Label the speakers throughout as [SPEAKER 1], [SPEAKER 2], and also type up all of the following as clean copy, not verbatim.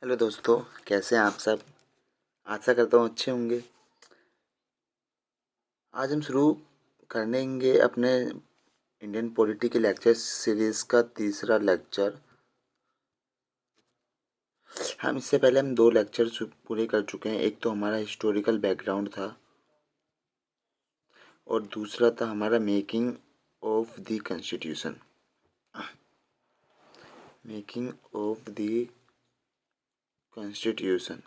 [SPEAKER 1] Hello दोस्तों, कैसे हैं आप सब। आशा करता हूँ अच्छे होंगे। आज हम शुरू करेंगे अपने इंडियन पॉलिटी के लेक्चर सीरीज़ का तीसरा लेक्चर। इससे पहले हम दो लेक्चर पूरे कर चुके हैं। एक तो हमारा हिस्टोरिकल बैकग्राउंड था और दूसरा था हमारा making of the constitution. Making of the constitution.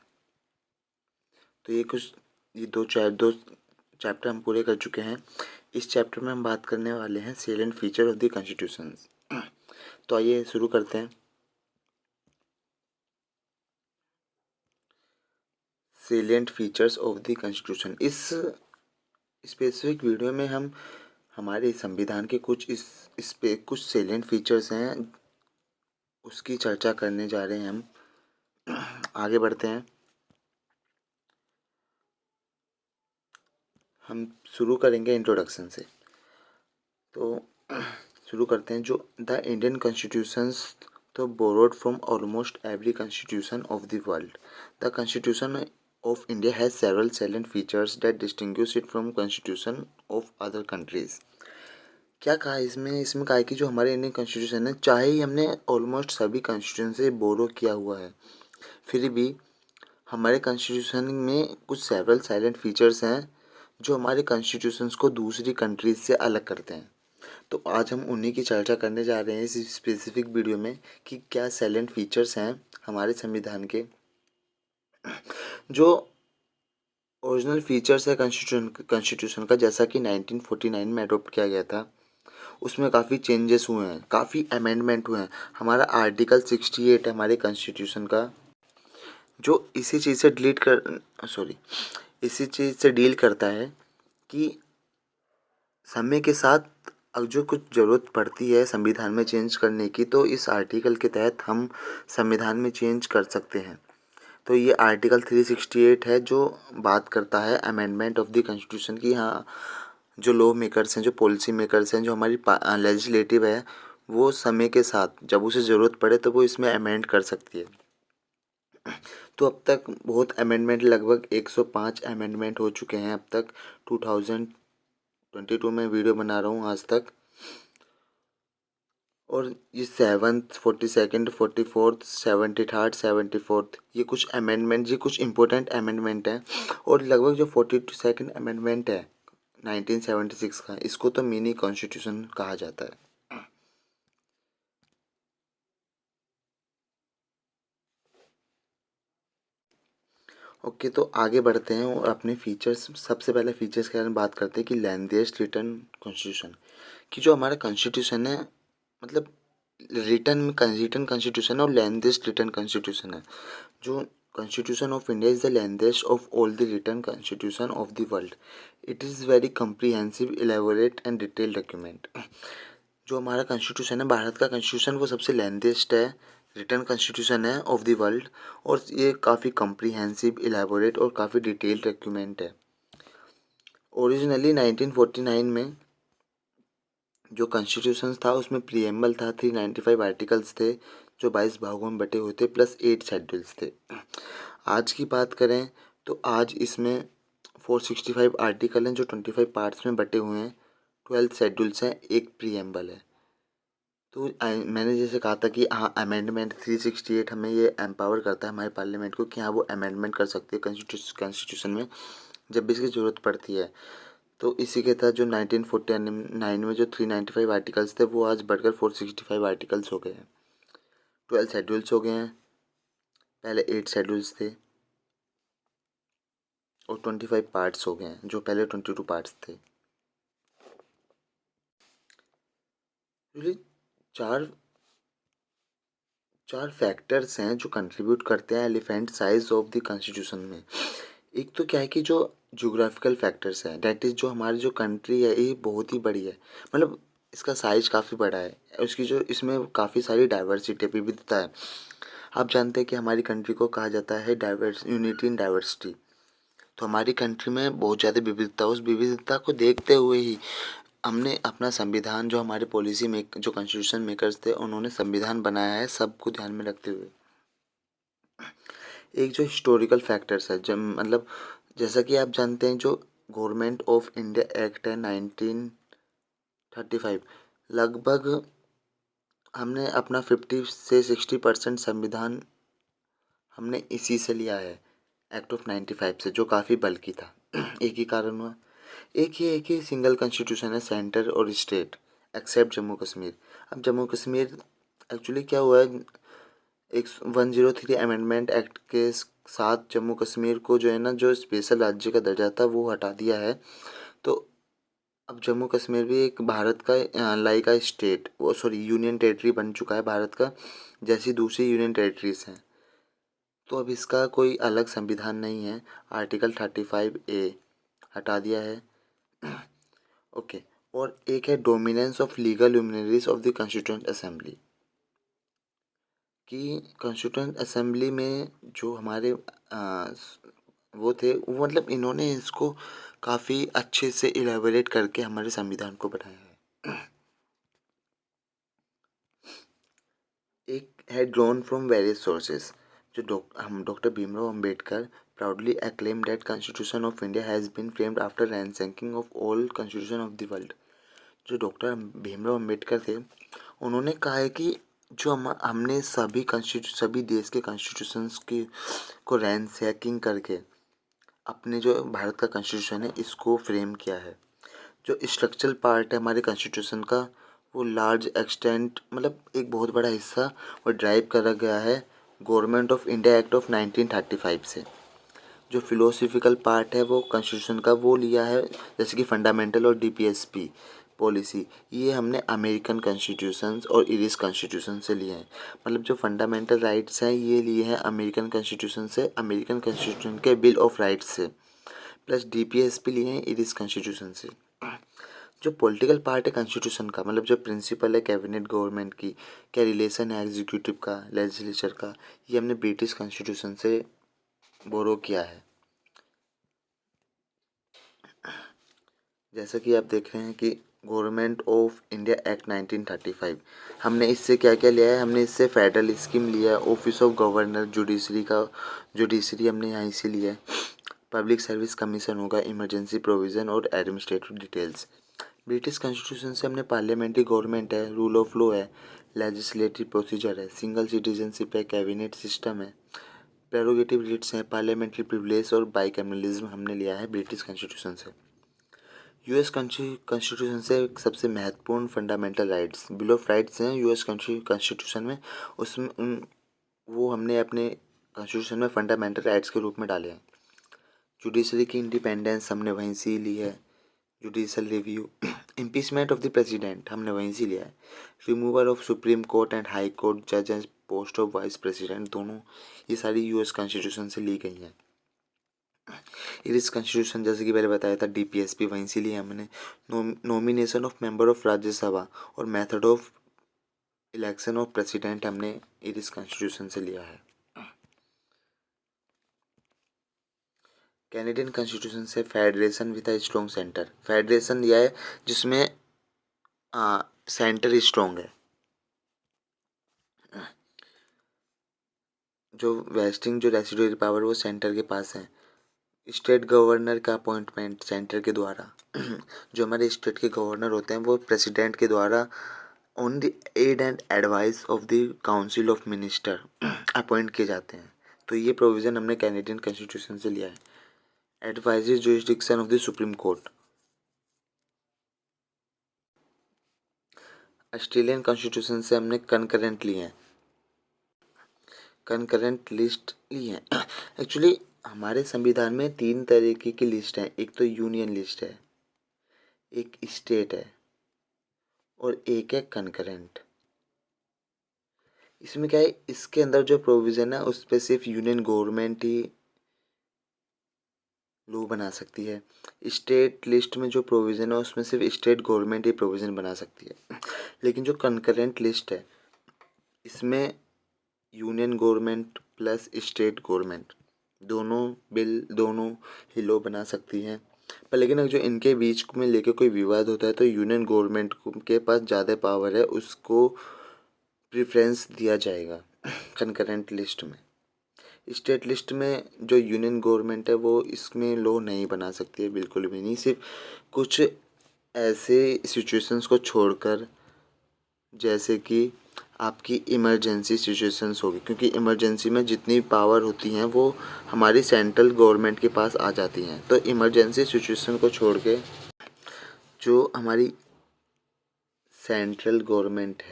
[SPEAKER 1] तो ये दो चैप्टर हम पूरे कर चुके हैं। इस चैप्टर में हम बात करने वाले हैं salient feature of the constitution. तो आइए शुरू करते हैं। Salient features of the constitution. इस स्पेसिफिक वीडियो में हम हमारे संविधान के इस पे कुछ सेलेंट फीचर्स हैं, उसकी चर्चा करने जा रहे हैं हम। आगे बढ़ते हैं। हम शुरू करेंगे इंट्रोडक्शन से। तो शुरू करते हैं। जो द इंडियन कॉन्स्टिट्यूशंस तो borrowed from almost every constitution of the world. The constitution of India has several salient features that distinguish it from constitution of other countries। क्या कहा इसमें कहा है कि जो हमारे इंडियन कॉन्स्टिट्यूशन है, चाहे ही हमने ऑलमोस्ट सभी कॉन्स्टिट्यूशन से बोरो किया हुआ है, फिर भी हमारे कॉन्स्टिट्यूशन में कुछ सेवरल साइलेंट फीचर्स हैं जो हमारे कॉन्स्टिट्यूशंस को दूसरी कंट्रीज से अलग करते हैं। तो आज हम उन्हीं की चर्चा करने जा रहे हैं इस स्पेसिफिक वीडियो में कि क्या साइलेंट फीचर्स हैं हमारे संविधान के। जो ओरिजिनल फीचर्स है कॉन्स्टिट्यूशन का, जैसा कि 1949 में अडोप्ट किया गया था, उसमें काफ़ी चेंजेस हुए हैं, काफ़ी अमेंडमेंट हुए हैं। हमारा आर्टिकल 68 है हमारे कॉन्स्टिट्यूशन का, जो इसी चीज़ से डील करता है कि समय के साथ अब जो कुछ ज़रूरत पड़ती है संविधान में चेंज करने की, तो इस आर्टिकल के तहत हम संविधान में चेंज कर सकते हैं। तो ये आर्टिकल 368 है जो बात करता है अमेंडमेंट ऑफ द कॉन्स्टिट्यूशन की। हाँ, जो लॉ मेकर्स हैं, जो पॉलिसी मेकर्स हैं, जो हमारी लेजिस्लेटिव है, वो समय के साथ जब उसे ज़रूरत पड़े तो वो इसमें अमेंड कर सकती है। तो अब तक बहुत अमेंडमेंट, लगभग 105 अमेंडमेंट हो चुके हैं अब तक। 2022 में वीडियो बना रहा हूँ आज तक। और ये 7th 42nd 44th 73rd 74th ये कुछ अमेंडमेंट, ये कुछ इम्पोर्टेंट अमेंडमेंट हैं। और लगभग जो 42nd अमेंडमेंट है 1976 का, इसको तो मिनी कॉन्स्टिट्यूशन कहा जाता है। ओके, तो आगे बढ़ते हैं और अपने फीचर्स, सबसे पहले फीचर्स के बारे में बात करते हैं कि लैंडेस्ट रिटर्न कॉन्स्टिट्यूशन। कि जो हमारा कॉन्स्टिट्यूशन है, मतलब रिटर्न कॉन्स्टिट्यूशन है और लैंडेस्ट रिटर्न कॉन्स्टिट्यूशन है। जो constitution of India is the lengthiest of all the written constitution of the world. It is very comprehensive, elaborate and detail document. जो हमारा कॉन्स्टिट्यूशन है, भारत का कॉन्स्टिट्यूशन, वो सबसे लेंथेस्ट है, रिटर्न कॉन्स्टिट्यूशन है ऑफ द वर्ल्ड। और ये काफ़ी कम्प्रीहेंसिव, इलेबोरेट और काफ़ी डिटेल्ड डॉक्यूमेंट है। ओरिजिनली 1949 में जो कॉन्स्टिट्यूशन था उसमें प्रीएम्बल था, 395 आर्टिकल्स थे जो 22 भागों में बटे हुए थे, प्लस 8 शेड्यूल्स थे। आज की बात करें तो आज इसमें 465 आर्टिकल हैं जो 25 पार्ट्स में बटे हुए हैं, 12 शेड्यूल्स हैं, एक प्रीएम्बल है। तो मैंने जैसे कहा था कि हाँ, अमेंडमेंट 368 हमें ये एम्पावर करता है हमारे पार्लियामेंट को कि हाँ, वो अमेंडमेंट कर सकती है कॉन्स्टिट्यूशन में जब भी इसकी ज़रूरत पड़ती है। तो इसी के तहत जो 1949 में जो 395 आर्टिकल्स थे, वो आज बढ़कर 465 आर्टिकल्स हो गए हैं, 12 शेड्यूल्स हो गए हैं। पहले 8 शेड्यूल्स थे और 25 पार्ट्स हो गए हैं, जो पहले 22 पार्ट्स थे। चार चार फैक्टर्स हैं जो कंट्रीब्यूट करते हैं elephant size of the constitution में। एक तो क्या है कि जो ज्योग्राफिकल फैक्टर्स हैं, डैट इज़ जो हमारी जो कंट्री है, ये बहुत ही बड़ी है, मतलब इसका साइज काफ़ी बड़ा है, उसकी जो इसमें काफ़ी सारी डाइवर्सिटी, विविधता है। आप जानते हैं कि हमारी कंट्री को कहा जाता है यूनिटी इन डाइवर्सिटी। तो हमारी कंट्री में बहुत ज़्यादा विविधता, उस विविधता को देखते हुए ही हमने अपना संविधान, जो हमारे जो कॉन्स्टिट्यूशन मेकर्स थे, उन्होंने संविधान बनाया है, सबको ध्यान में रखते हुए। एक जो हिस्टोरिकल फैक्टर्स है, जब मतलब जैसा कि आप जानते हैं, जो गवर्नमेंट ऑफ इंडिया एक्ट है 1935, लगभग हमने अपना 50 से 60% संविधान हमने इसी से लिया है, एक्ट ऑफ 95 से, जो काफ़ी बल्कि था। एक ही कारण हुआ, एक ही सिंगल कॉन्स्टिट्यूशन है, सेंटर और स्टेट एक्सेप्ट जम्मू कश्मीर। अब जम्मू कश्मीर एक्चुअली क्या हुआ है, एक 103 अमेंडमेंट एक्ट के साथ जम्मू कश्मीर को जो है ना, जो स्पेशल राज्य का दर्जा था वो हटा दिया है। तो अब जम्मू कश्मीर भी एक भारत का लाइक का स्टेट, वो सॉरी यूनियन टेरिटरी बन चुका है भारत का, जैसी दूसरी यूनियन टेरिटरीज हैं। तो अब इसका कोई अलग संविधान नहीं है, आर्टिकल 35A हटा दिया है। ओके। और एक है dominance of legal luminaries of the constituent assembly, कि कॉन्स्टिट्यूएंट असेंबली में जो हमारे वो थे, वो मतलब इन्होंने इसको काफ़ी अच्छे से इलेबोरेट करके हमारे संविधान को बनाया है। एक है ड्रॉन फ्रॉम वेरियस सोर्सेज, जो हम doctor Bhimrao Ambedkar proudly acclaimed that Constitution of India has been framed after ransacking of all constitution of the world। जो डॉक्टर भीमराव अंबेडकर थे, उन्होंने कहा है कि जो हमने सभी देश के कॉन्स्टिट्यूशंस की को रैंसैकिंग करके अपने जो भारत का कॉन्स्टिट्यूशन है इसको फ्रेम किया है। जो स्ट्रक्चरल पार्ट है हमारे कॉन्स्टिट्यूशन का, वो लार्ज एक्सटेंट मतलब एक बहुत बड़ा हिस्सा वो ड्राइव करा गया है government of India act of 1935 से। जो फिलोसफिकल पार्ट है वो कॉन्स्टिट्यूशन का वो लिया है, जैसे कि फंडामेंटल और डीपीएसपी पॉलिसी, ये हमने अमेरिकन कॉन्स्टिट्यूशंस और इरिश कॉन्स्टिट्यूशन से लिए हैं। मतलब जो फंडामेंटल राइट्स हैं ये लिए हैं अमेरिकन कॉन्स्टिट्यूशन से, अमेरिकन कॉन्स्टिट्यूशन के बिल ऑफ राइट्स से, प्लस डीपीएसपी लिए हैं इरिश कॉन्स्टिट्यूशन से। जो पॉलिटिकल पार्ट है कॉन्स्टिट्यूशन का, मतलब जो प्रिंसिपल है कैबिनेट गवर्नमेंट की, क्या रिलेशन है एग्जीक्यूटिव का लेजिस्लेचर का, ये हमने ब्रिटिश कॉन्स्टिट्यूशन से बोरो किया है। जैसा कि आप देख रहे हैं कि गवर्नमेंट ऑफ इंडिया एक्ट 1935, हमने इससे क्या क्या लिया है, हमने इससे फेडरल स्कीम लिया है, ऑफिस ऑफ गवर्नर, जुडिशरी हमने यहाँ से लिया है, पब्लिक सर्विस कमीशन होगा, इमरजेंसी प्रोविज़न और एडमिनिस्ट्रेटिव डिटेल्स। ब्रिटिश कॉन्स्टिट्यूशन से हमने पार्लियामेंट्री गवर्नमेंट है, रूल ऑफ लॉ है, लेजिस्लेटिव प्रोसीजर है, सिंगल सिटीजनशिप है, कैबिनेट सिस्टम है, प्रेरोगेटिव रिट्स हैं, पार्लियामेंट्री प्रिविलेज और बाइकैमरलिज्म हमने लिया है ब्रिटिश कॉन्स्टिट्यूशन से। यूएस कॉन्स्टिट्यूशन से सबसे महत्वपूर्ण fundamental rights, bill of rights हैं यूएस कॉन्स्टिट्यूशन में, उसमें वो हमने अपने कॉन्स्टिट्यूशन में फंडामेंटल राइट्स के रूप में डाले हैं। जुडिशरी की इंडिपेंडेंस हमने वहीं से ली है, judicial review, impeachment of the president हमने वहीं से लिया है, removal of supreme court and high court जजेस, पोस्ट ऑफ वाइस प्रेसिडेंट, दोनों ये सारी यूएस कॉन्स्टिट्यूशन से ली गई हैं। इरिश कॉन्स्टिट्यूशन जैसे कि पहले बताया था, डीपीएसपी वहीं से लिया हमने, nomination of member of Rajya Sabha और method of election of president हमने इरिश कॉन्स्टिट्यूशन से लिया है। कैनेडियन कॉन्स्टिट्यूशन से federation with a strong centre, federation लिया है जिसमें सेंटर स्ट्रॉन्ग है। जो वेस्टिंग जो रेसिडुअरी पावर वो सेंटर के पास है। स्टेट गवर्नर का अपॉइंटमेंट सेंटर के द्वारा जो हमारे स्टेट के गवर्नर होते हैं वो प्रेसिडेंट के द्वारा on the aid and advice of the council of minister appoint किए जाते हैं। तो ये प्रोविज़न हमने कैनेडियन कॉन्स्टिट्यूशन से लिया है। Advisory jurisdiction of the supreme court, Australian constitution से हमने कनकरेंट लिए हैं, कनकरेंट लिस्ट ली है। एक्चुअली हमारे संविधान में 3 तरीके की लिस्ट है, एक तो यूनियन लिस्ट है, एक स्टेट है और एक है कनकरेंट। इसमें क्या है, इसके अंदर जो प्रोविज़न है उस पर सिर्फ यूनियन गवर्नमेंट ही लॉ बना सकती है। स्टेट लिस्ट में जो प्रोविज़न है उसमें सिर्फ स्टेट गवर्नमेंट ही प्रोविज़न बना सकती है। लेकिन जो कनकरेंट लिस्ट है इसमें union government plus state government दोनों ही लॉ बना सकती हैं। पर लेकिन अगर जो इनके बीच में लेके कोई विवाद होता है तो यूनियन गवर्नमेंट के पास ज़्यादा पावर है, उसको प्रेफरेंस दिया जाएगा कनकरेंट लिस्ट में। स्टेट लिस्ट में जो यूनियन गवर्नमेंट है वो इसमें लॉ नहीं बना सकती है, बिल्कुल भी नहीं। सिर्फ कुछ ऐसे सिचुएशंस को छोड़कर, जैसे कि आपकी इमरजेंसी सिचुएशंस होगी, क्योंकि इमरजेंसी में जितनी पावर होती हैं वो हमारी सेंट्रल गवर्नमेंट के पास आ जाती हैं। तो इमरजेंसी सिचुएशन को छोड़ के जो हमारी सेंट्रल गवर्नमेंट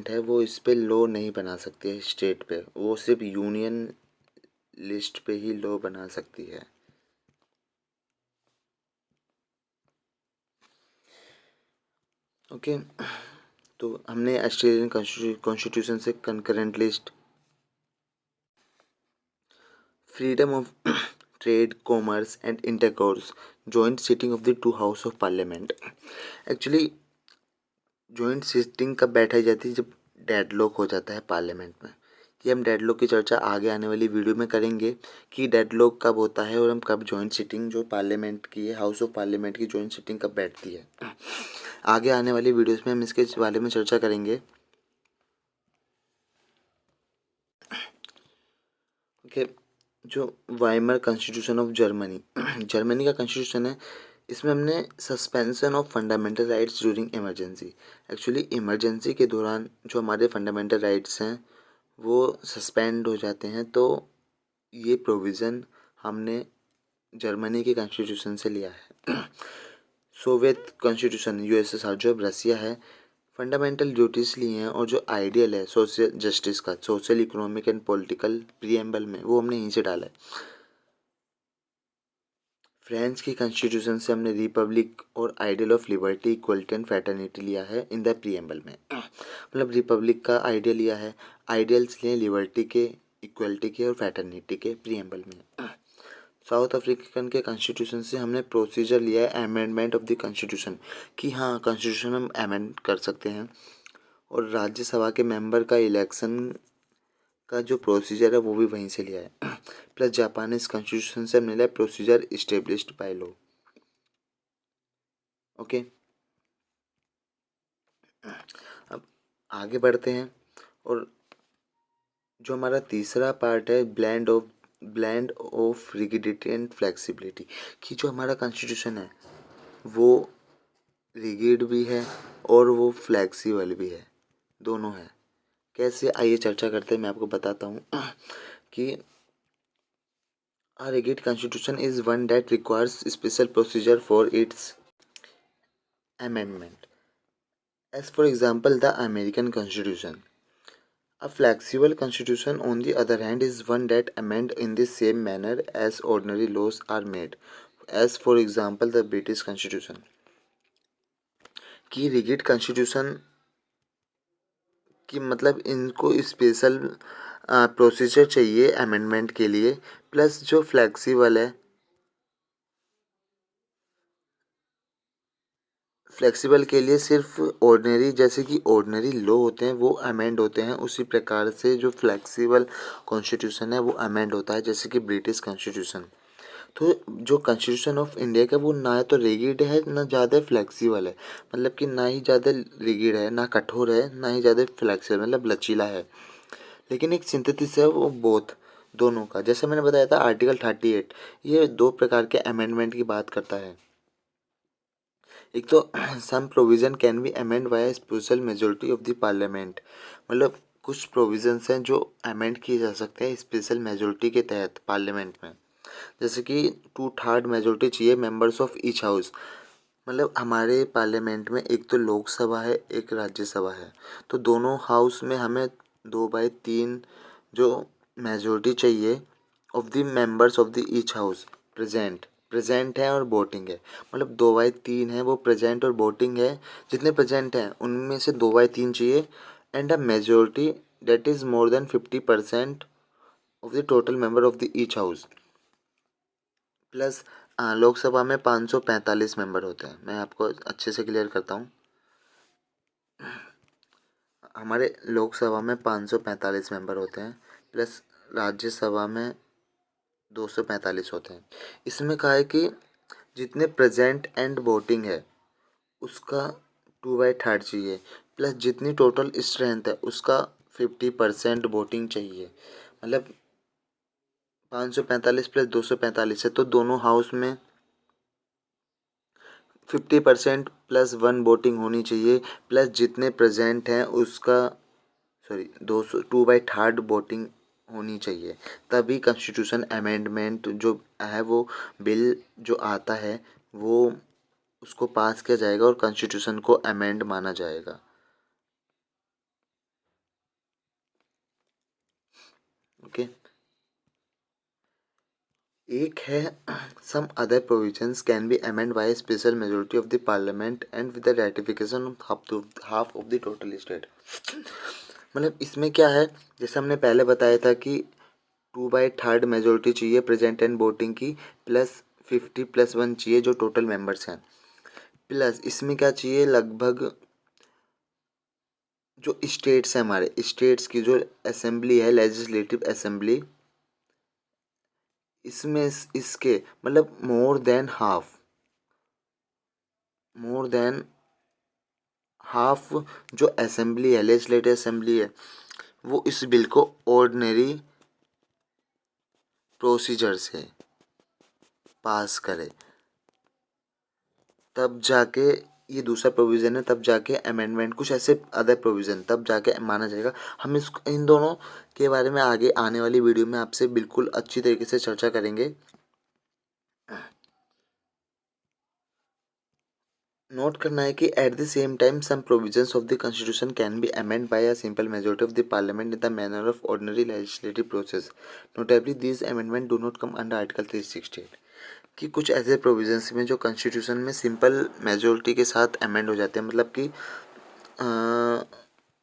[SPEAKER 1] है वो इस पे लॉ नहीं बना सकती है स्टेट पे, वो सिर्फ यूनियन लिस्ट पे ही लॉ बना सकती है। ओके, तो हमने ऑस्ट्रेलियन कॉन्स्टिट्यूशन से concurrent list, freedom of trade, commerce and intercourse, joint sitting of the two house of parliament. Actually joint sitting कब बैठाई जाती है, जब डेडलॉक हो जाता है पार्लियामेंट में। ये हम डेडलॉक की चर्चा आगे आने वाली वीडियो में करेंगे कि डेडलॉक कब होता है और हम कब जॉइंट सिटिंग जो पार्लियामेंट की है, हाउस ऑफ पार्लियामेंट की जॉइंट सिटिंग कब बैठती है। आगे आने वाली वीडियोस में हम इसके बारे में चर्चा करेंगे। ओके, जो Weimar constitution of Germany Germany का कॉन्स्टिट्यूशन है, इसमें हमने suspension of fundamental rights during emergency. Actually emergency के दौरान जो हमारे फंडामेंटल राइट्स हैं वो सस्पेंड हो जाते हैं। तो ये प्रोविज़न हमने जर्मनी के कॉन्स्टिट्यूशन से लिया है। सोवियत कॉन्स्टिट्यूशन यूएसएसआर जो अब रसिया है, फंडामेंटल ड्यूटीज़ लिए हैं और जो आइडियल है सोशल जस्टिस का, social economic and political preamble में, वो हमने यहीं से डाला है। फ्रांस की कॉन्स्टिट्यूशन से हमने रिपब्लिक और ideal of liberty, equality and fraternity लिया है इन द प्रीएम्बल में। मतलब रिपब्लिक का आइडियल लिया है, आइडियल्स लिए लिबर्टी के, इक्वलिटी के और फ्रेटर्निटी के प्रीएम्बल में। साउथ अफ्रीकन के कॉन्स्टिट्यूशन से हमने प्रोसीजर लिया है अमेंडमेंट ऑफ द कॉन्स्टिट्यूशन, कि हाँ कॉन्स्टिट्यूशन हम अमेंड कर सकते हैं। और राज्यसभा के मेंबर का इलेक्शन का जो प्रोसीजर है वो भी वहीं से लिया है। प्लस जापानीज कॉन्स्टिट्यूशन से हमने लिया procedure established by law. Okay, अब आगे बढ़ते हैं और जो हमारा तीसरा पार्ट है blend of rigidity and flexibility, कि जो हमारा कॉन्स्टिट्यूशन है वो रिगिड भी है और वो फ्लेक्सिबल भी है, दोनों है। कैसे, आइए चर्चा करते हैं, मैं आपको बताता हूँ कि a rigid constitution is one that requires special procedure for its amendment, as for example the American Constitution. A flexible constitution on the other hand is one that amend in the same manner as ordinary laws are made, as for example the British Constitution. कि rigid constitution कि मतलब इनको special procedure चाहिए amendment के लिए, plus जो flexible है, flexible के लिए सिर्फ ऑर्डिनरी, जैसे कि ऑर्डिनरी लॉ होते हैं वो अमेंड होते हैं, उसी प्रकार से जो फ्लेक्सिबल कॉन्स्टिट्यूशन है वो अमेंड होता है, जैसे कि ब्रिटिश कॉन्स्टिट्यूशन। तो जो कॉन्स्टिट्यूशन ऑफ इंडिया का वो ना तो रिगिड है ना ज़्यादा फ्लेक्सिबल है, मतलब कि ना ही ज़्यादा रिगिड है ना कठोर है, ना ही ज़्यादा फ्लेक्सिबल मतलब लचीला है, लेकिन एक सिंथेसिस है वो बोथ दोनों का। जैसे मैंने बताया था आर्टिकल 38 ये दो प्रकार के अमेंडमेंट की बात करता है। एक तो some provision can be amend by special majority of the parliament, मतलब कुछ प्रोविजंस हैं जो अमेंड किए जा सकते हैं स्पेशल मेजोरिटी के तहत पार्लियामेंट में, जैसे कि 2/3 मेजोरिटी चाहिए मेंबर्स ऑफ ईच हाउस। मतलब हमारे पार्लियामेंट में एक तो लोकसभा है एक राज्यसभा है, तो दोनों हाउस में हमें 2/3 जो मेजोरिटी चाहिए of the members of the each house present है और वोटिंग है। मतलब 2/3 है वो प्रेजेंट और वोटिंग है, जितने प्रेजेंट हैं उनमें से 2/3 चाहिए, and a majority that is more than 50% of the total member of the each house. Plus Lok Sabha में 545 मेंबर होते हैं। मैं आपको अच्छे से क्लियर करता हूँ, हमारे लोकसभा में 545 मेंबर होते हैं, प्लस राज्यसभा में 245 होते हैं। इसमें कहा है कि जितने प्रेजेंट एंड वोटिंग है उसका 2/3 चाहिए, प्लस जितनी टोटल स्ट्रेंथ है उसका 50% वोटिंग चाहिए, मतलब 545 प्लस 245 है, तो दोनों हाउस में 50% प्लस 1 वोटिंग होनी चाहिए, प्लस जितने प्रेजेंट हैं उसका 2/3 वोटिंग होनी चाहिए। तभी कॉन्स्टिट्यूशन अमेंडमेंट जो है, वो बिल जो आता है वो उसको पास किया जाएगा और कॉन्स्टिट्यूशन को अमेंड माना जाएगा। ओके, एक है some other provisions can be amend by special majority of the parliament and with the ratification of half of the total state. मतलब इसमें क्या है, जैसे हमने पहले बताया था कि 2/3 मेजोरिटी चाहिए प्रेजेंट एंड वोटिंग की, प्लस 50+1 चाहिए जो टोटल मेंबर्स हैं, प्लस इसमें क्या चाहिए, लगभग जो स्टेट्स हैं, हमारे स्टेट्स की जो असेंबली है, लेजिस्लेटिव असेंबली, इसमें इसके मतलब मोर देन हाफ जो असेंबली है, लेजिस्लेटिव असेंबली है, वो इस बिल को ऑर्डिनरी प्रोसीजर से पास करे, तब जाके ये दूसरा प्रोविज़न है, तब जाके अमेंडमेंट कुछ ऐसे अदर प्रोविज़न तब जाके माना जाएगा। हम इन दोनों के बारे में आगे आने वाली वीडियो में आपसे बिल्कुल अच्छी तरीके से चर्चा करेंगे। नोट करना है कि at the same time some provisions of the constitution can be amend by a simple majority of the parliament in the manner of ordinary legislative process, notably these amendment do not come under article 368। कि कुछ ऐसे provisions में जो constitution में simple majority के साथ amend हो जाते हैं, मतलब कि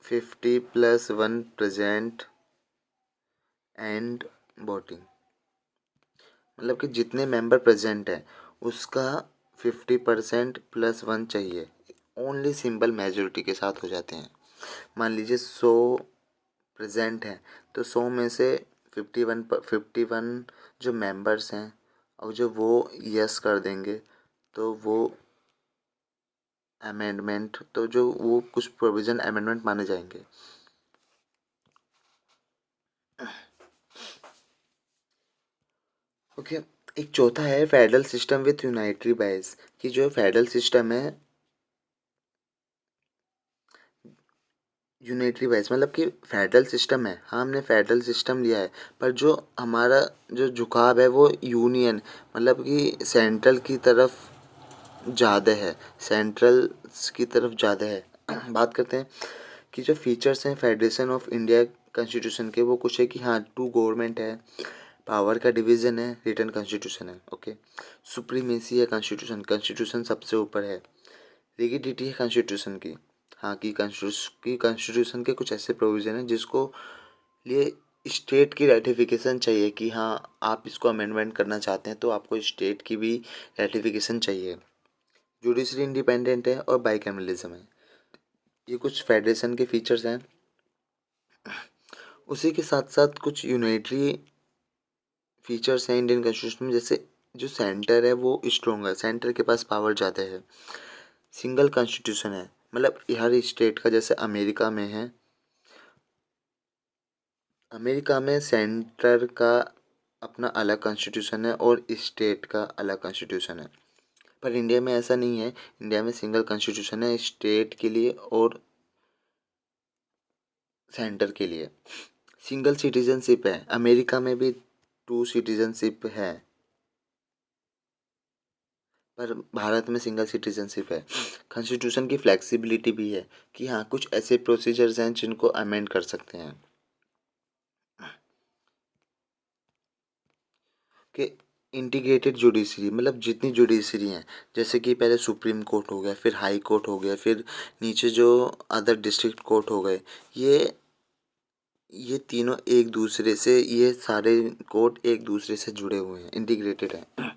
[SPEAKER 1] 50+1 प्रेजेंट एंड वोटिंग, मतलब कि जितने मेंबर प्रेजेंट हैं उसका 50% +1 चाहिए, ओनली सिंपल मेजोरिटी के साथ हो जाते हैं। मान लीजिए 100 प्रेजेंट हैं, तो 100 में से 51 जो मेंबर्स हैं, और जो वो यस कर देंगे तो वो अमेंडमेंट, तो जो वो कुछ प्रोविज़न अमेंडमेंट माने जाएंगे। ओके, एक चौथा है फेडरल सिस्टम विथ यूनाइटरी बाइस, कि जो फेडरल सिस्टम है यूनिटरी वाइज, मतलब कि फेडरल सिस्टम है, हाँ हमने फेडरल सिस्टम लिया है, पर जो हमारा जो झुकाव है वो यूनियन, मतलब कि सेंट्रल की तरफ ज़्यादा है, सेंट्रल की तरफ ज़्यादा है। बात करते हैं कि जो फीचर्स हैं फेडरेशन ऑफ इंडिया कॉन्स्टिट्यूशन के, वो कुछ है कि हाँ 2 गवर्नमेंट है, पावर का डिवीज़न है, रिटन कॉन्स्टिट्यूशन है। ओके, सुप्रीमेसी है कॉन्स्टिट्यूशन सबसे ऊपर है, रिगिडिटी है कॉन्स्टिट्यूशन की, हाँ कि कॉन्स्टिट्यूशन के कुछ ऐसे प्रोविज़न हैं जिसको लिए स्टेट की रेटिफिकेशन चाहिए, कि हाँ आप इसको अमेंडमेंट करना चाहते हैं तो आपको स्टेट की भी रेटिफिकेशन चाहिए। जुडिशरी इंडिपेंडेंट है और बाइकैमरलिज्म है, ये कुछ फेडरेशन के फीचर्स हैं। उसी के साथ साथ कुछ यूनिटरी फीचर्स हैं इंडियन कॉन्स्टिट्यूशन में, जैसे जो सेंटर है वो स्ट्रॉन्ग है, सेंटर के पास पावर ज़्यादा है, सिंगल कॉन्स्टिट्यूशन है, मतलब हर स्टेट का, जैसे अमेरिका में है, अमेरिका में सेंटर का अपना अलग कॉन्स्टिट्यूशन है और स्टेट का अलग कॉन्स्टिट्यूशन है, पर इंडिया में ऐसा नहीं है, इंडिया में सिंगल कॉन्स्टिट्यूशन है स्टेट के लिए और सेंटर के लिए। सिंगल सिटीजनशिप है, अमेरिका में भी 2 सिटीजनशिप है, पर भारत में सिंगल सिटीजनशिप है। कॉन्स्टिट्यूशन की फ्लेक्सिबिलिटी भी है, कि हाँ कुछ ऐसे प्रोसीजर्स हैं जिनको अमेंड कर सकते हैं, कि इंटीग्रेटेड जुडिशरी, मतलब जितनी जुडिशरी हैं, जैसे कि पहले सुप्रीम कोर्ट हो गया, फिर हाई कोर्ट हो गया, फिर नीचे जो अदर डिस्ट्रिक्ट कोर्ट हो गए, ये तीनों एक दूसरे से, ये सारे कोर्ट एक दूसरे से जुड़े हुए हैं, इंटीग्रेटेड हैं।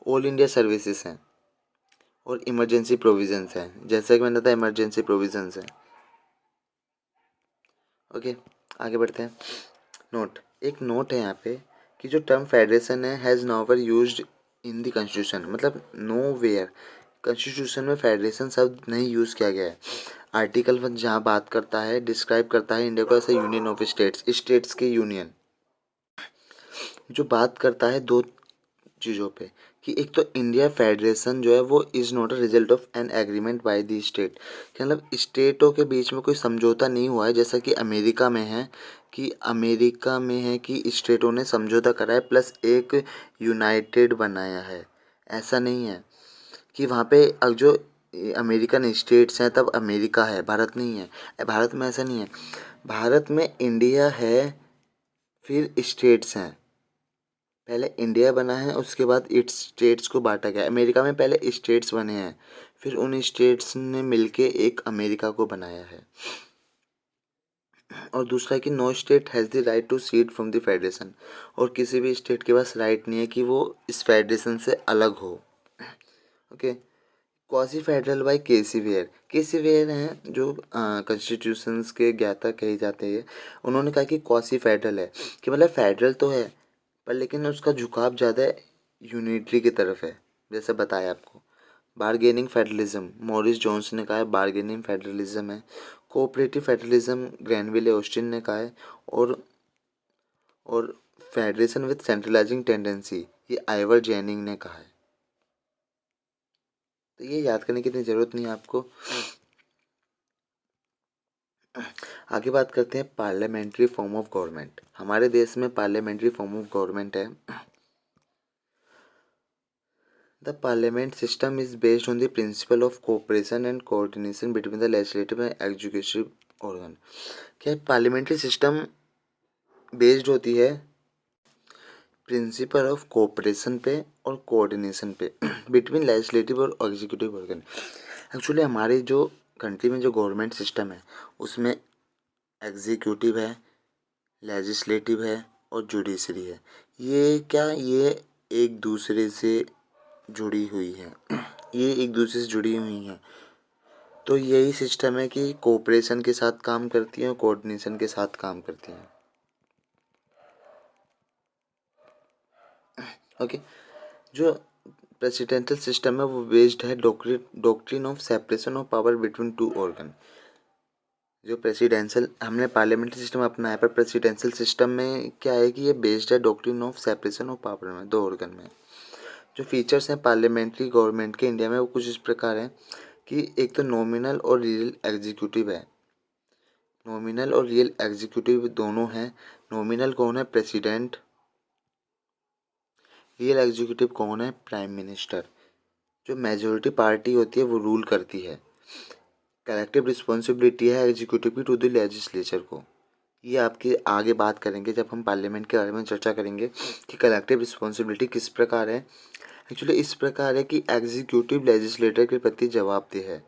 [SPEAKER 1] ऑल इंडिया सर्विसेज हैं और इमरजेंसी प्रोविजंस हैं, जैसा कि मैंने बताया इमरजेंसी प्रोविजंस हैं। ओके, आगे बढ़ते हैं। एक नोट है यहाँ पे कि जो टर्म फेडरेशन है has नॉवर used in the constitution, मतलब नो वेयर कॉन्स्टिट्यूशन में फेडरेशन शब्द नहीं यूज़ किया गया है। आर्टिकल 1 जहाँ बात करता है, डिस्क्राइब करता है इंडिया को as a union of states, states के यूनियन। जो बात करता है दो चीज़ों पे, कि एक तो इंडिया फेडरेशन जो है वो is not a result of an agreement by the state, मतलब स्टेटों के बीच में कोई समझौता नहीं हुआ है, जैसा कि अमेरिका में है, कि स्टेटों ने समझौता करा है प्लस एक यूनाइटेड बनाया है। ऐसा नहीं है कि वहाँ पे जो अमेरिकन स्टेट्स हैं तब अमेरिका है, भारत नहीं है। भारत में ऐसा नहीं है, भारत में इंडिया है, फिर स्टेट्स हैं। पहले इंडिया बना है, उसके बाद इट्स स्टेट्स को बांटा गया। अमेरिका में पहले स्टेट्स बने हैं, फिर उन स्टेट्स ने मिलके एक अमेरिका को बनाया है। और दूसरा है कि no state has the right to secede from the federation, और किसी भी स्टेट के पास राइट नहीं है कि वो इस फेडरेशन से अलग हो। Okay. Quasi federal by K C Wheare हैं जो कॉन्स्टिट्यूशंस के ज्ञाता कहे जाते हैं। उन्होंने कहा कि क्वासी फेडरल है, कि मतलब फेडरल तो है पर लेकिन उसका झुकाव ज़्यादा यूनिटरी की तरफ है, जैसे बताया आपको। बारगेनिंग फेडरलिज्म, मॉरिस जोन्स ने कहा है बारगेनिंग फेडरलिज्म है। कोऑपरेटिव फेडरलिज्म, ग्रैनविले ऑस्टिन ने कहा है। और फेडरेशन विद सेंट्रलाइजिंग टेंडेंसी, ये आइवर जेनिंग ने कहा है। तो ये याद करने की इतनी ज़रूरत नहीं है आपको। आगे बात करते हैं पार्लियामेंट्री फॉर्म ऑफ गवर्नमेंट। हमारे देश में पार्लियामेंट्री फॉर्म ऑफ गवर्नमेंट है। The parliament system is based on the principle of cooperation and coordination between the legislative and executive organ. क्या पार्लियामेंट्री सिस्टम बेस्ड होती है प्रिंसिपल ऑफ कोऑपरेशन पे और coordination पे बिटवीन लेजिस्लेटिव और executive organ. Actually हमारे जो कंट्री में जो गवर्नमेंट सिस्टम है उसमें एग्जीक्यूटिव है, लेजिस्लेटिव है और जुडिशरी है। ये एक दूसरे से जुड़ी हुई है ये एक दूसरे से जुड़ी हुई हैं। तो यही सिस्टम है कि कोऑपरेशन के साथ काम करती हैं और कोऑर्डिनेशन के साथ काम करती हैं। ओके। जो प्रेसिडेंशियल सिस्टम है वो बेस्ड है doctrine of separation of power between two organ. जो प्रेसिडेंशियल हमने पार्लियामेंट्री सिस्टम अपनाया है, पर प्रेसिडेंशियल सिस्टम में क्या है कि ये बेस्ड है doctrine of separation of power में, दो ऑर्गन में। जो फीचर्स हैं पार्लियामेंट्री गवर्नमेंट के इंडिया में वो कुछ इस प्रकार हैं कि एक तो नॉमिनल और रियल एग्जीक्यूटिव है। नॉमिनल और रियल एग्जीक्यूटिव दोनों हैं। नॉमिनल कौन है? प्रेसिडेंट। रियल एग्जीक्यूटिव कौन है? Prime minister. जो मेजोरिटी पार्टी होती है वो रूल करती है। कलेक्टिव रिस्पॉन्सिबिलिटी है एग्जीक्यूटिव की टू द लेजिस्लेचर को। ये आपके आगे बात करेंगे जब हम पार्लियामेंट के बारे में चर्चा करेंगे कि कलेक्टिव रिस्पॉन्सिबिलिटी किस प्रकार है। एक्चुअली इस प्रकार है कि एग्जीक्यूटिव लेजिस्लेटर के प्रति जवाबदेह है,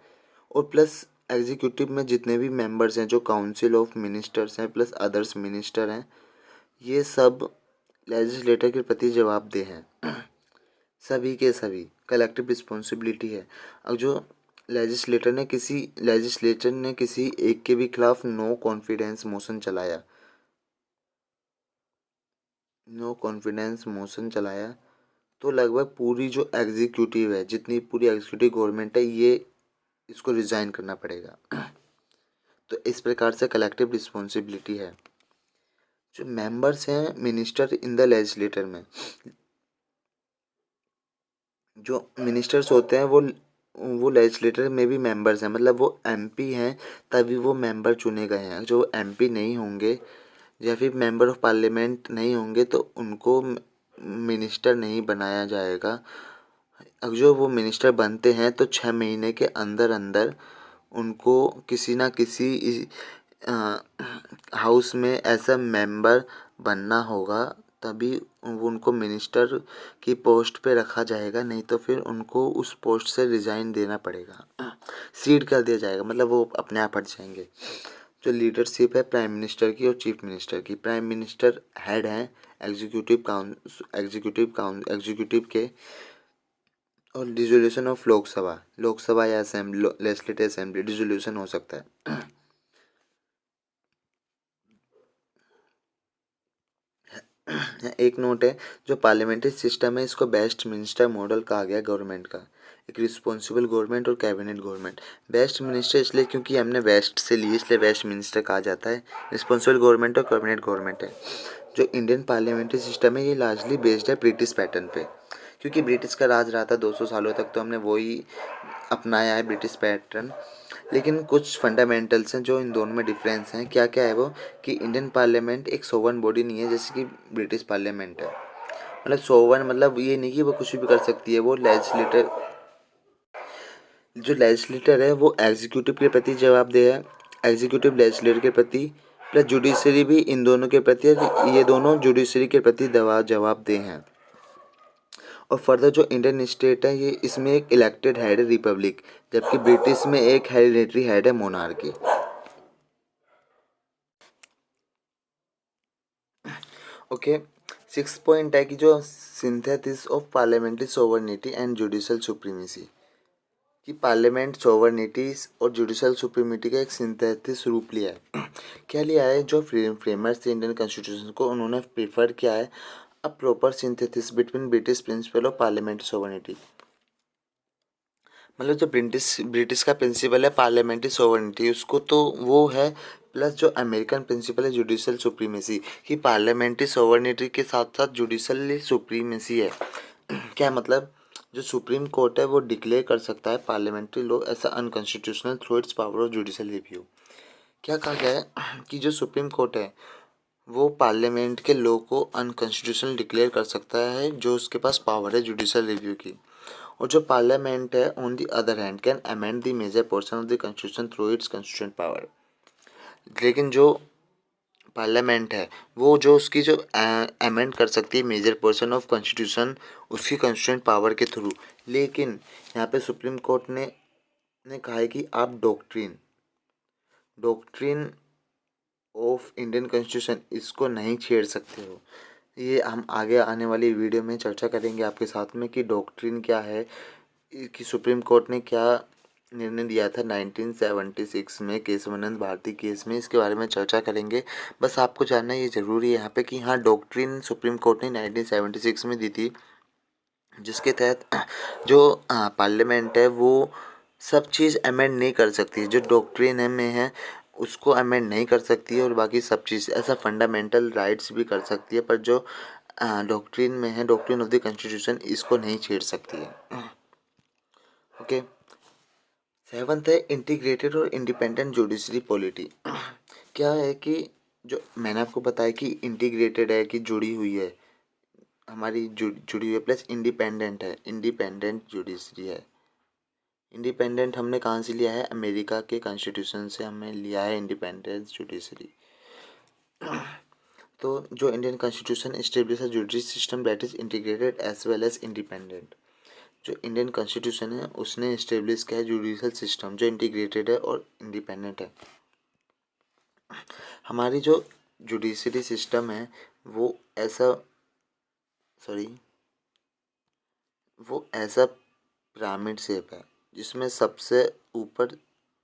[SPEAKER 1] और प्लस एग्जीक्यूटिव में जितने भी मेंबर्स हैं जो काउंसिल ऑफ मिनिस्टर्स हैं प्लस अदर्स मिनिस्टर हैं, ये सब लेजिस्लेटर के प्रति जवाबदेह हैं। सभी के सभी कलेक्टिव रिस्पॉन्सिबिलिटी है। अब जो लेजिस्लेटर ने किसी एक के भी खिलाफ नो कॉन्फिडेंस मोशन चलाया तो लगभग पूरी जो एग्जीक्यूटिव है, जितनी पूरी एग्जीक्यूटिव गवर्नमेंट है, ये इसको रिजाइन करना पड़ेगा। तो इस प्रकार से कलेक्टिव रिस्पॉन्सिबिलिटी है। जो मेंबर्स हैं मिनिस्टर इन द लेजिस्लेटर में, जो मिनिस्टर्स होते हैं वो लेजिस्लेटर में भी मेंबर्स हैं, मतलब वो एमपी हैं तभी वो मेंबर चुने गए हैं। जो एमपी नहीं होंगे या फिर मेंबर ऑफ पार्लियामेंट नहीं होंगे तो उनको मिनिस्टर नहीं बनाया जाएगा। अब जो वो मिनिस्टर बनते हैं तो 6 महीने के अंदर अंदर उनको किसी ना किसी हाउस में ऐसा मेंबर बनना होगा, तभी उनको मिनिस्टर की पोस्ट पे रखा जाएगा, नहीं तो फिर उनको उस पोस्ट से रिज़ाइन देना पड़ेगा, सीड कर दिया जाएगा, मतलब वो अपने आप हट जाएंगे। जो लीडरशिप है प्राइम मिनिस्टर की और चीफ मिनिस्टर की, प्राइम मिनिस्टर हेड हैं एग्जीक्यूटिव के। और डिसोल्यूशन ऑफ लोकसभा या असेंबली, लेजिस्लेटिव असेंबली डिसोल्यूशन हो सकता है। एक नोट है, जो पार्लियामेंट्री सिस्टम है इसको बेस्ट मिनिस्टर मॉडल कहा गया गवर्नमेंट का। एक रिस्पॉन्सिबल गवर्नमेंट और कैबिनेट गवर्नमेंट। वेस्ट मिनिस्टर इसलिए क्योंकि हमने वेस्ट से ली, इसलिए वेस्ट मिनिस्टर कहा जाता है। रिस्पॉन्सिबल गवर्नमेंट और कैबिनेट गवर्नमेंट है। जो इंडियन पार्लियामेंट्री सिस्टम है ये लार्जली बेस्ड है ब्रिटिश पैटर्न पे, क्योंकि ब्रिटिश का राज रहा था 200 सालों तक, तो हमने वही अपनाया है ब्रिटिश पैटर्न। लेकिन कुछ फंडामेंटल्स हैं जो इन दोनों में डिफरेंस हैं। क्या क्या है वो, कि इंडियन पार्लियामेंट एक सोवन बॉडी नहीं है जैसे कि ब्रिटिश पार्लियामेंट है। मतलब सोवन मतलब ये नहीं कि वो कुछ भी कर सकती है। वो लेजिस्लेटर, जो लेजिस्लेटर है वो एग्जीक्यूटिव के प्रति जवाबदेह है, एग्जीक्यूटिव लेजिस्लेटर के प्रति, प्लस जुडिशरी भी इन दोनों के प्रति, ये दोनों जुडिशरी के प्रति जवाबदेह हैं। और फर्दर जो इंडियन स्टेट है ये, इसमें एक इलेक्टेड हेड है रिपब्लिक, जबकि ब्रिटिश में एक हेरिडेटरी हेड है मोनार्की। ओके, 6 पॉइंट है कि जो synthesis of parliamentary sovereignty and judicial supremacy, कि पार्लियामेंट सोवर्निटी और जुडिशल सुप्रीमेटी का एक सिंथेसिस रूप लिया है। क्या लिया है, जो फ्रेमर्स थे इंडियन कॉन्स्टिट्यूशन को, उन्होंने प्रीफर किया है a proper synthesis between British principle of parliamentary sovereignty. मतलब जो ब्रिटिश का प्रिंसिपल है पार्लियामेंट्री सोवर्निटी उसको, तो वो है, प्लस जो अमेरिकन प्रिंसिपल है जुडिशल सुप्रीमेसी, कि पार्लियामेंट्री सोवर्निटी के साथ साथ जुडिशल सुप्रीमेसी है। क्या मतलब, जो सुप्रीम कोर्ट है वो डिक्लेयर कर सकता है पार्लियामेंट्री लॉ ऐसा unconstitutional through it's power of judicial review. क्या कहा गया है कि जो सुप्रीम कोर्ट है वो पार्लियामेंट के लॉ को अनकॉन्स्टिट्यूशनल डिक्लेयर कर सकता है जो उसके पास पावर है जुडिशल रिव्यू की। और जो पार्लियामेंट है on the other hand can amend the major portion of the constitution through its constitution power. लेकिन जो पार्लियामेंट है वो जो उसकी जो अमेंड कर सकती है मेजर पोर्शन ऑफ कॉन्स्टिट्यूशन उसकी कॉन्स्टिट्यूशन पावर के थ्रू। लेकिन यहाँ पे सुप्रीम कोर्ट ने कहा है कि आप डॉक्ट्रिन ऑफ इंडियन कॉन्स्टिट्यूशन इसको नहीं छेड़ सकते हो। ये हम आगे आने वाली वीडियो में चर्चा करेंगे आपके साथ में कि डॉक्ट्रिन क्या है, कि सुप्रीम कोर्ट ने क्या निर्णय दिया था 1976 में केशवानंद भारती केस में, इसके बारे में चर्चा करेंगे। बस आपको जानना ये ज़रूरी है यहाँ पे कि हाँ, डॉक्ट्रिन सुप्रीम कोर्ट ने 1976 में दी थी, जिसके तहत जो पार्लियामेंट है वो सब चीज़ अमेंड नहीं कर सकती, जो डॉक्ट्रिन में है उसको अमेंड नहीं कर सकती है, और बाकी सब चीज़ ऐसा फंडामेंटल राइट्स भी कर सकती है, पर जो डॉक्ट्रिन में है, डॉक्ट्रिन ऑफ द कॉन्स्टिट्यूशन, इसको नहीं छेड़ सकती है। ओके, 7th है इंटीग्रेटेड और इंडिपेंडेंट जुडिशरी पॉलिटी। क्या है कि जो मैंने आपको बताया कि इंटीग्रेटेड है, कि जुड़ी हुई है, हमारी जुड़ी हुई है, प्लस इंडिपेंडेंट है, इंडिपेंडेंट जुडिशरी है। इंडिपेंडेंट हमने कहाँ से लिया है, अमेरिका के कॉन्स्टिट्यूशन से हमने लिया है इंडिपेंडेंट जुडिशरी। तो जो इंडियन कॉन्स्टिट्यूशन एस्टेब्लिश है judiciary system that is integrated as well as independent. जो इंडियन कॉन्स्टिट्यूशन है उसने इस्टेब्लिश किया है जुडिशल सिस्टम जो इंटीग्रेटेड है और इंडिपेंडेंट है। हमारी जो जुडिशरी सिस्टम है वो ऐसा पिरामिड शेप है, जिसमें सबसे ऊपर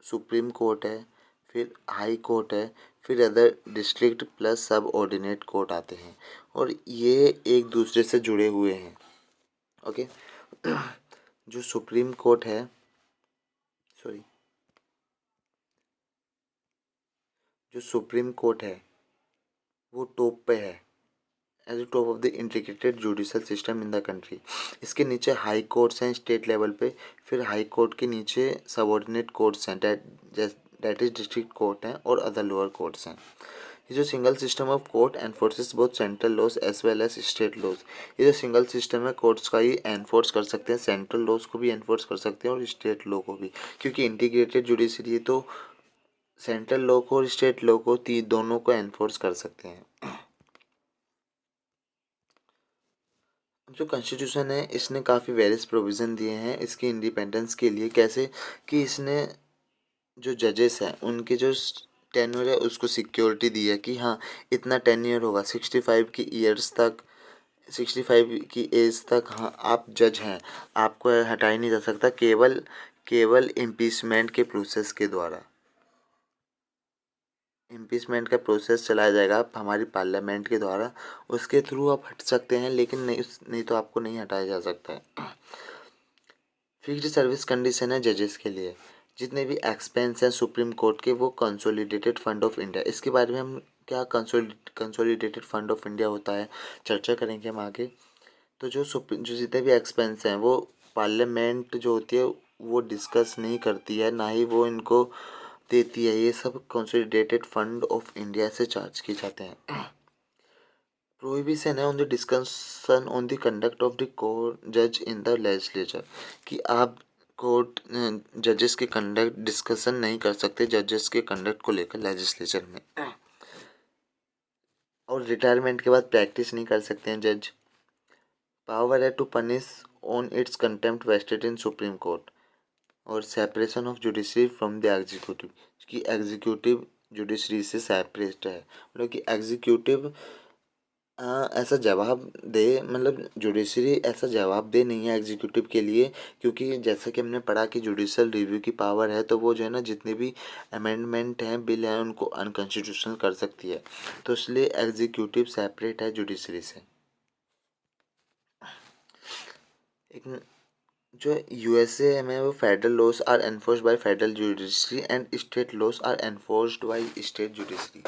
[SPEAKER 1] सुप्रीम कोर्ट है, फिर हाई कोर्ट है, फिर अदर डिस्ट्रिक्ट प्लस सब ऑर्डिनेट कोर्ट आते हैं, और ये एक दूसरे से जुड़े हुए हैं। ओके, जो सुप्रीम कोर्ट है, जो सुप्रीम कोर्ट है वो टॉप पे है, as a top of the integrated judicial system in the country. इसके नीचे हाई कोर्ट्स हैं स्टेट लेवल पे, फिर हाई कोर्ट के नीचे सबऑर्डिनेट कोर्ट्स हैं दैट इज डिस्ट्रिक्ट कोर्ट हैं, और अदर लोअर कोर्ट्स हैं। ये जो single system of court enforces both central laws as well as state laws. ये जो सिंगल सिस्टम है कोर्ट्स का, ये एनफोर्स कर सकते हैं, सेंट्रल लॉज को भी एनफोर्स कर सकते हैं और स्टेट लॉ को भी, क्योंकि इंटीग्रेटेड जुडिशरी है तो सेंट्रल लॉ को और स्टेट लॉ को दोनों को एनफोर्स कर सकते हैं। जो कॉन्स्टिट्यूशन है इसने काफ़ी वेरियस प्रोविज़न दिए हैं इसकी इंडिपेंडेंस के लिए। कैसे कि इसने जो जजेस हैं उनके जो टेन्योर है उसको सिक्योरिटी दी है कि हाँ, इतना टेन्योर होगा 65 की ईयर्स तक, 65 की एज तक, हाँ आप जज हैं, आपको हटाया नहीं जा सकता केवल केवल इम्पीचमेंट के प्रोसेस के द्वारा। इम्पीचमेंट का प्रोसेस चलाया जाएगा हमारी पार्लियामेंट के द्वारा, उसके थ्रू आप हट सकते हैं, लेकिन नहीं तो आपको नहीं हटाया जा सकता है। फिक्स्ड सर्विस कंडीशन है जजेस के लिए। जितने भी एक्सपेंस हैं सुप्रीम कोर्ट के वो कंसोलिडेटेड फंड ऑफ इंडिया, इसके बारे में हम क्या कंसोलिडेटेड फंड ऑफ इंडिया होता है चर्चा करेंगे हम आगे। तो जो जितने भी एक्सपेंस हैं वो पार्लियामेंट जो होती है वो डिस्कस नहीं करती है, ना ही वो इनको देती है, ये सब कंसोलिडेटेड फंड ऑफ इंडिया से चार्ज किए जाते हैं। प्रोहिबिशन है on the discussion on the conduct of the court जज इन द लेजिस्लेचर, कि आप कोर्ट जजेस के कंडक्ट डिस्कशन नहीं कर सकते जजेस के कंडक्ट को लेकर लेजिस्लेचर में, और रिटायरमेंट के बाद प्रैक्टिस नहीं कर सकते हैं जज। पावर है to punish on its contempt vested in supreme court, और separation of judiciary from the executive, कि एग्जीक्यूटिव जुडिशरी से सेपरेट है, मतलब कि एग्जीक्यूटिव ऐसा जवाब दे, मतलब जुडिशरी ऐसा जवाब दे नहीं है एग्जीक्यूटिव के लिए, क्योंकि जैसा कि हमने पढ़ा कि जुडिशल रिव्यू की पावर है, तो वो जो है ना जितने भी अमेंडमेंट हैं बिल हैं उनको अनकॉन्स्टिट्यूशनल कर सकती है, तो इसलिए एग्जीक्यूटिव सेपरेट है जुडिशरी से। एक जो यूएसए में वो federal laws are enforced by federal judiciary and state laws are enforced by state judiciary.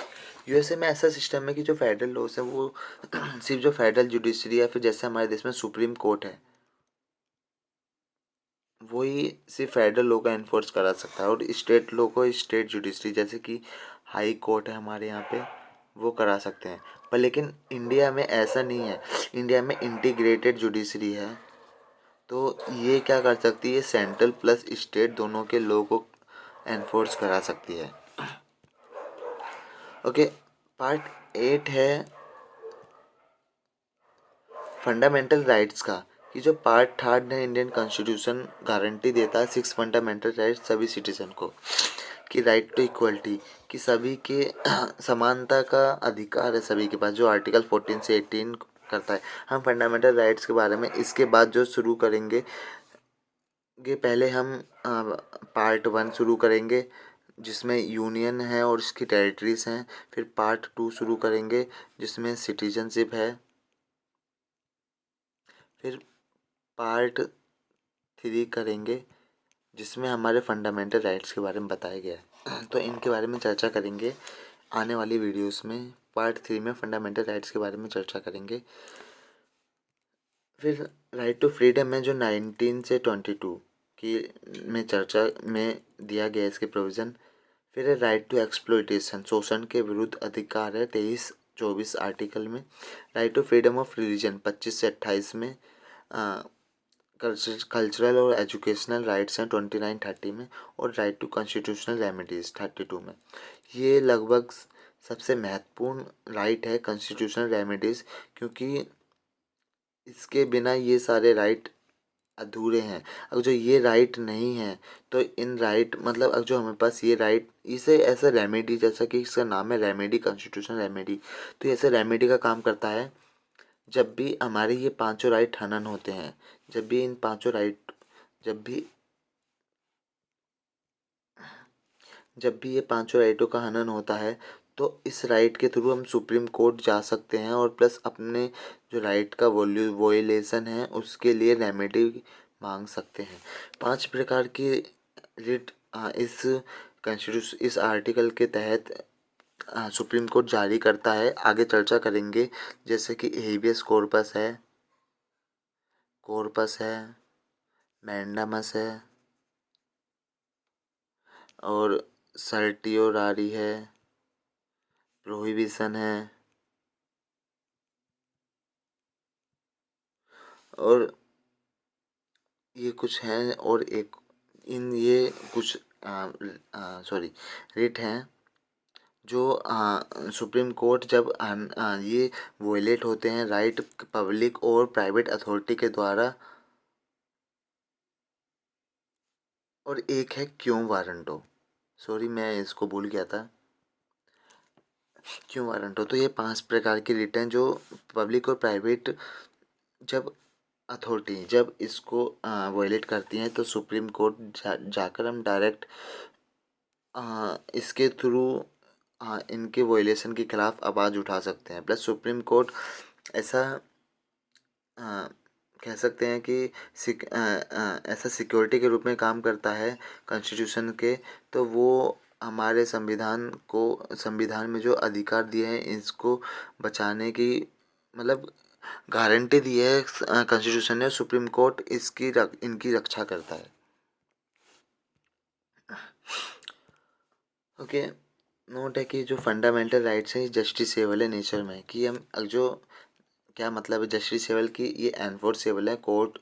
[SPEAKER 1] USA में ऐसा सिस्टम है कि जो फेडरल लॉज है वो सिर्फ जो फेडरल जुडिशरी है, फिर जैसे हमारे देश में सुप्रीम कोर्ट है वही सिर्फ फेडरल लॉ का एनफोर्स करा सकता है, और स्टेट लॉ को स्टेट जुडिशरी जैसे कि हाई कोर्ट है हमारे यहाँ पे वो करा सकते हैं। पर लेकिन इंडिया में ऐसा नहीं है, इंडिया में इंटीग्रेटेड जुडिशरी है, तो ये क्या कर सकती है, सेंट्रल प्लस स्टेट दोनों के लॉ को एनफोर्स करा सकती है। ओके, पार्ट 8 है फंडामेंटल राइट्स का, कि जो पार्ट 3 है इंडियन कॉन्स्टिट्यूशन गारंटी देता है 6 फंडामेंटल राइट्स सभी सिटीजन को, कि राइट टू इक्वलिटी, कि सभी के समानता का अधिकार है सभी के पास, जो आर्टिकल 14 से 18 करता है। हम फंडामेंटल राइट्स के बारे में इसके बाद जो शुरू करेंगे, पहले हम पार्ट 1 शुरू करेंगे जिसमें यूनियन है और इसकी टेरिटरीज हैं, फिर पार्ट 2 शुरू करेंगे जिसमें सिटीजनशिप है, फिर पार्ट 3 करेंगे जिसमें हमारे फंडामेंटल राइट्स के बारे में बताया गया है। तो इनके बारे में चर्चा करेंगे आने वाली वीडियोस में। पार्ट 3 में फंडामेंटल राइट्स के बारे में चर्चा करेंगे। फिर राइट टू फ्रीडम है जो 19 से 22 की में चर्चा में दिया गया इसके प्रोविज़न। फिर है राइट टू एक्सप्लॉइटेशन, शोषण के विरुद्ध अधिकार है 23-24 आर्टिकल में। Right to freedom of religion 25 से 28 में। कल्चरल और एजुकेशनल राइट्स हैं 29-30 में, और राइट टू कॉन्स्टिट्यूशनल रेमेडीज 32 में। ये लगभग सबसे महत्वपूर्ण राइट है कॉन्स्टिट्यूशनल रेमेडीज, क्योंकि इसके बिना ये सारे राइट अधूरे हैं। अगर जो ये राइट नहीं है तो इन राइट मतलब अगर जो हमारे पास ये राइट, इसे ऐसा रेमेडी, जैसा कि इसका नाम है रेमेडी, कॉन्स्टिट्यूशनल रेमेडी, तो ऐसे रेमेडी का काम करता है जब भी हमारे ये पांचों राइट हनन होते हैं, जब भी इन पांचों राइट जब भी ये पांचों राइटों का हनन होता है तो इस राइट के थ्रू हम सुप्रीम कोर्ट जा सकते हैं, और प्लस अपने जो राइट का वोलेशन है उसके लिए रेमेडी मांग सकते हैं। 5 प्रकार की रिट इस कॉन्स्टिट्यूशन इस आर्टिकल के तहत सुप्रीम कोर्ट जारी करता है। आगे चर्चा करेंगे, जैसे कि हेबियस कॉर्पस है, मैंडामस है, और सर्टियोरारी है, प्रोहिबिशन है, और ये कुछ हैं, और एक इन ये कुछ सॉरी रिट हैं जो सुप्रीम कोर्ट जब ये वोलेट होते हैं राइट पब्लिक और प्राइवेट अथॉरिटी के द्वारा। और एक है क्यों वारंटो, सॉरी मैं इसको भूल गया था, क्यों वारंटो। तो ये 5 प्रकार की रिट हैं जो पब्लिक और प्राइवेट जब अथॉरिटी जब इसको वोलेट करती हैं तो सुप्रीम कोर्ट जाकर हम डायरेक्ट इसके थ्रू इनके वोलेशन के खिलाफ आवाज़ उठा सकते हैं। प्लस सुप्रीम कोर्ट ऐसा कह सकते हैं कि ऐसा सिक्योरिटी के रूप में काम करता है कॉन्स्टिट्यूशन के। तो वो हमारे संविधान में जो अधिकार दिए हैं इसको बचाने की मतलब गारंटी दी है कॉन्स्टिट्यूशन ने। सुप्रीम कोर्ट इनकी रक्षा करता है। ओके। नोट है कि जो फंडामेंटल राइट्स हैं जस्टिसेबल है नेचर में, कि हम जो क्या मतलब है जस्टिसेबल की ये एनफोर्सेबल है कोर्ट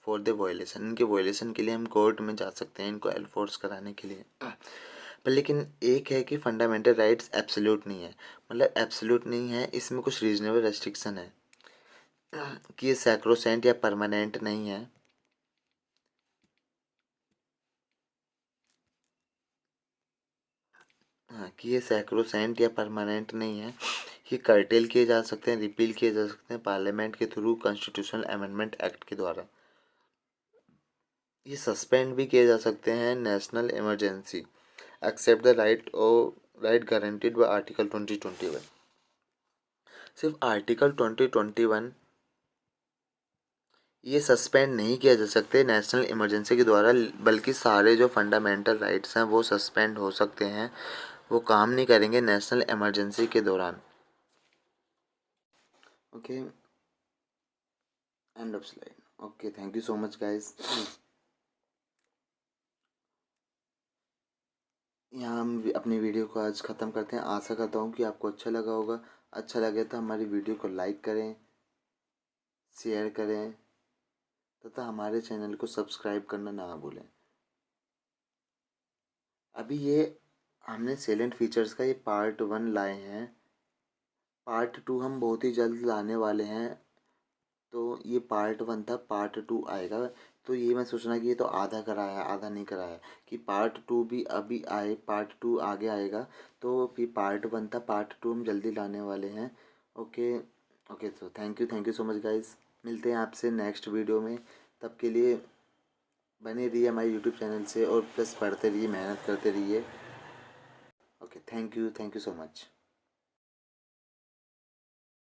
[SPEAKER 1] फॉर द वायलेशन। इनके वायलेशन के लिए हम कोर्ट में जा सकते हैं इनको एनफोर्स कराने के लिए। पर लेकिन एक है कि फंडामेंटल राइट्स एब्सोल्यूट नहीं है, मतलब एब्सोल्यूट नहीं है, इसमें कुछ रीजनेबल रेस्ट्रिक्शन है कि ये सैक्रोसेंट या परमानेंट नहीं है। हाँ, कि ये सैक्रोसेंट या परमानेंट नहीं है। ये कर्टेल किए जा सकते हैं, रिपील किए जा सकते हैं पार्लियामेंट के थ्रू, कॉन्स्टिट्यूशनल अमेंडमेंट एक्ट के द्वारा। ये सस्पेंड भी किए जा सकते हैं national emergency except the right guaranteed by article 2021। सिर्फ आर्टिकल 2021 ये सस्पेंड नहीं किया जा सकते नेशनल इमरजेंसी के द्वारा, बल्कि सारे जो फंडामेंटल राइट्स हैं वो सस्पेंड हो सकते हैं, वो काम नहीं करेंगे नेशनल इमरजेंसी के दौरान। Okay, end of slide. Okay, thank you so much guys. यहाँ हम अपनी वीडियो को आज ख़त्म करते हैं। आशा करता हूँ कि आपको अच्छा लगा होगा। अच्छा लगे तो हमारी वीडियो को लाइक करें, शेयर करें तथा हमारे चैनल को सब्सक्राइब करना ना भूलें। अभी ये हमने सेलेंट फीचर्स का ये पार्ट 1 लाए हैं, पार्ट 2 हम बहुत ही जल्द लाने वाले हैं। तो ये पार्ट 1 था, पार्ट 2 आएगा। तो ये मैं सोच रहा कि ये तो आधा कराया आधा नहीं कराया, कि पार्ट 2 भी अभी आए, पार्ट 2 आगे आएगा। तो फिर पार्ट 1 था, पार्ट 2 हम जल्दी लाने वाले हैं। ओके। ओके, तो thank you so much guys. मिलते हैं आपसे नेक्स्ट वीडियो में। तब के लिए बने रहिए हमारे यूट्यूब चैनल से और प्लस पढ़ते रहिए, मेहनत करते रहिए। Okay, thank you so much.